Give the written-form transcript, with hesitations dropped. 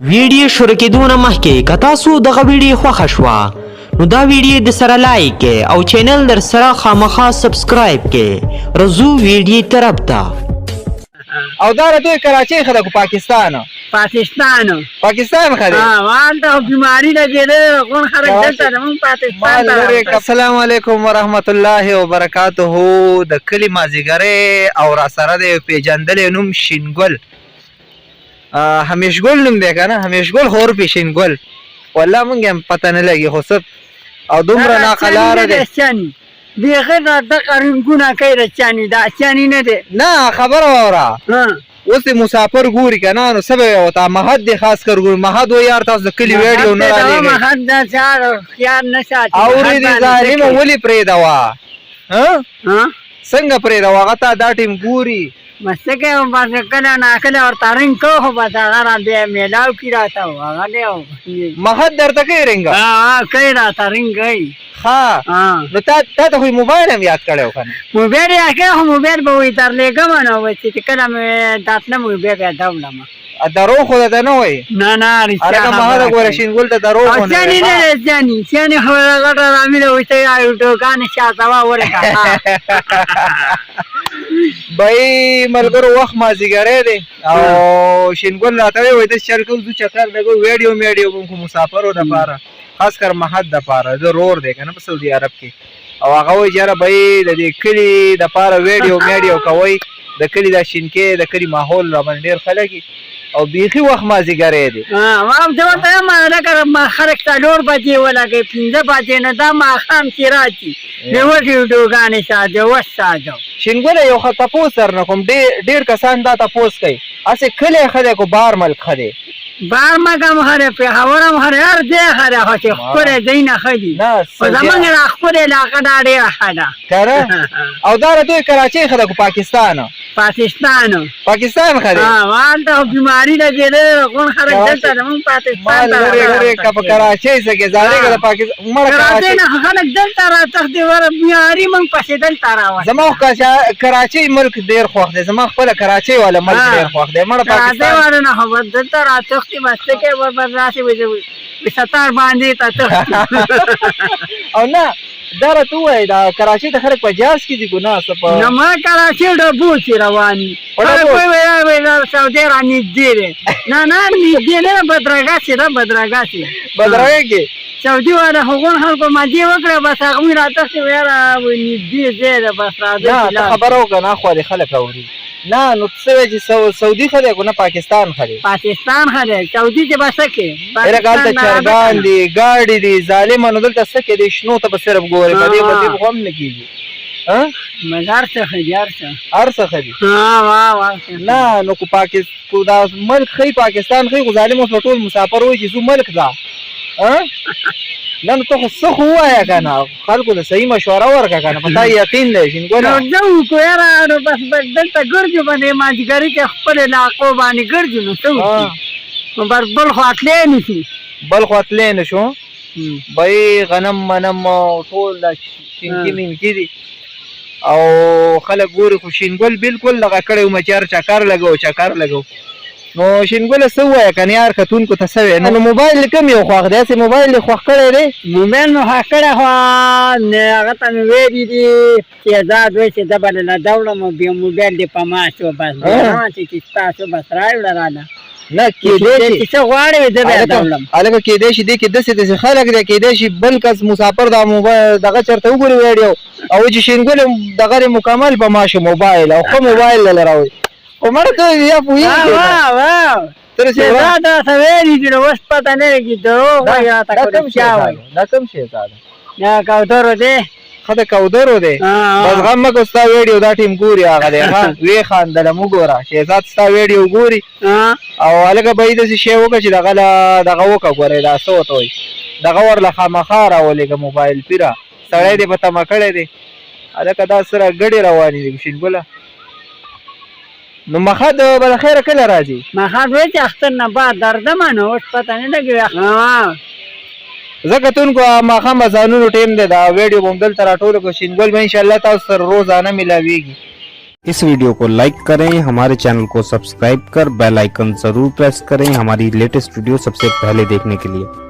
ویډیو شروع کېدونه مخکې که تاسو دغه ویډیو خوښه شوه نو دا ویډیو د سره لایک کړئ او چینل در سره خامخا سبسکرایب کړئ رضو ویډیو طرف ته او دا دوی کراچۍ خلک پاکستان خلک والته بیماری لګېدلې کوم خلک دلته زموږ پاکستان ته. السلام علیکم ورحمت الله وبرکاته. د کلي مازیګری او را سره د پیژندلې نوم شینګل همیشګل نوم دی که نه همیشګل خور شینګل والله مونږ هم پته نه لګي خو څه او دومره ناقلاره دی بیخي دغه رنګونه کوي رچاني دا اچاني نه دی نه خبره واوره اوس مسافر ګوري که نه نو څه به یې ورته مهد دی خاص کر ګوري مهد و یار تاسو د کلي ویډیو نه رالېږئ مهد دا چار خیال نه ساتي اورېدې ظالمه ولې پرېږدوه څنګه پرېږدوه هغه تا دا ټیم ګوري مسته کوي بس کله ناکله ورته رنګ کوو خو بس هغه را بیا میلاو کي راته هغه دی مهد درته کوي رنګه کوي راته رنګ کوي ښه نو تا ته خو موبایل هم یاد کړی و که نه موبایل یاد کړی خو موبایل به وایي درلېږمه نو چې کله مې داتلم بیا بیا دوړم دروغ خو درته نه وایي نه رښتیا هلکه مهده ګوره شینګل ته دروغ خو نه چاني نه دی چاني خو غټه رامیله وایي ټوکانې شاته ورکړه بای ملګرو وخت مازدیګری دی او شینګل راته وایي داسې چل کوو ځو چکر لګو ویډیو میډیو به خو مسافرو دپاره خاص کر مهد دپاره د رور دی که نه په سعودي عرب کې او هغه وایي یاره بای د دې کلي دپاره ویډیو میډیو کوئ د کلي دا شینکې د کلي ماحول راباندې ډېر خلک او بیخي وخت مازدیګری دی زه ورته یم لکه خلک څلور بجې ولګوي پنځه بجې نه دا ماښام چې راشي د وږي ویډیوګانې ساتي وس ساتو شینګله یو ښه تپوس درنه کوم ډېر کسان دا تپوس کوي هسې کلی ښه دی که بار ملک ښه دی بار ملک هم ښه دی پېښور هم ښه دی هر ځای ښه دی خو چې ښکلی ځایونه ښه دي خو زموږ دا ښکلې علاقه دا ډېره ښه ده که نه او دا د دوی کراچۍ ښه ده که پاکستان ښه دی والته خو بیماري لګېدلې کوم خلک دلته زموږ پاکستان ته لرې که په کراچۍ څه کې زارېږه د کراچۍ نه خلک دلته راتښتي وره بیماري موږ پسې دلته راوستي زما خو کراچۍ ملک ډېر خوښ دی زما خپله کراچۍ والا ملک ډېر خوښ دی مړه کراچۍ والا نه خو بس دلته راتښتي بس څه کوي بس راسې ستار باندې ته تښتي او نه دا راته ووایي دا کراچۍ ته خلک په جاز کې دي که نه څه په نه ما کراچۍ ډبو چې رواني خلک وایي سعودي را نږدې دی نه نږدې نه بدرګه چې ده بدرګه کې سعودي والا هغون خلکو مادې وکړه بس هغه مې راتښتي یاره نږدې ځای ده بس راځئ نه ته خبره وکړه نه خوا دې خلک اوري نه نو څه وایي چې سعودي ښه دی که نه پاکستان ښه دی پاکستان ښه دی سعودي چې به څه کې هلکه هلته چرګان دي ګاډي دي ظالمه نو دلته څه کې دی شنو ته به صرف ګورې په دې به خو هم نه کېږي هر څه ښه دي هر څه ښه دي نه نو که دا ملک ښایي پاکستان ښایي خو ظالم اوس به ټول مسافر وایي چې زو ملک ده نه نو ته خو څه خو ووایه که نه خلکو ته صحیح مشوره ورکړه که نه په تا یقین دی شینګله نو څه وکړو یاره نو بس دلته ګرځو باندې مازدیګري کې خپل علاقو باندې ګرځو نو څه وکړو نو بس بل خوا تللی نه شو بل خوا تللی نه شو بی غنم منم ټول دا شینکي مینکي دي او خلک ګوري خو شینګل بالکل دغه کړی ومه چې هر چکر لګو نو شینګله څه ووایه که نه یار کتونکو ته څه وایې نو موبایل دې کوم یو خوښ دی هسې موبایل دې خوښ کړی دی موبایل مې خوښ کړی خو هغه ته مې ویلي دي شهزاد وایي چې زه به له دوړم بیا موبایل دې په ما شو بس چې ستا شو بس راوړه راله نه کېدی شي څه غواړې زه بیا دوړم هلکه کېدی شي دې کې داسې خلک دی کېدی شي بل کس مسافر دا موبایل دغه چېرته وګوري ویډیو او چې شینګل دغه مکمل په ما شو موبایل او ښه موبایل دله راوړي خو مړه ته یا پوهېږې دا داسې ویلي دي نو اوس پته نه لګي دروغ وایي راته دا کوم شهزاده دا کوترو دی ښه د کوترو دی بس غم مه کوه ستا ویډیو دا ټیم ګوري هغه دی ښه ویې خاندلم وګوره شهزاد ستا ویډیو ګوري او هلکه به یې داسې شی وکړه چې دغه وکړه ګورئ دا څه ورته وایي دغه ورله خامخا راولېږه موبایل پیره سړی دې په تمه کړی دی هلکه دا سره ګډې روانې دي شینګله نو مخد به د خیره کله راځي مخد وایي چې اختر نه بعد درځمه نو اوس پته نه لګي زه کتونکو ماښام اذانونو ټیم دی دا ویډیو به هم دلته راټوله کړو شینګل به انشاءالله تاسو سره روزانه میلاویږي इस वीडियो को लाइक करें, हमारे चैनल को सब्सक्राइब कर बेल आइकन जरूर प्रेस करें हमारी लेटेस्ट वीडियो सबसे पहले देखने के लिए।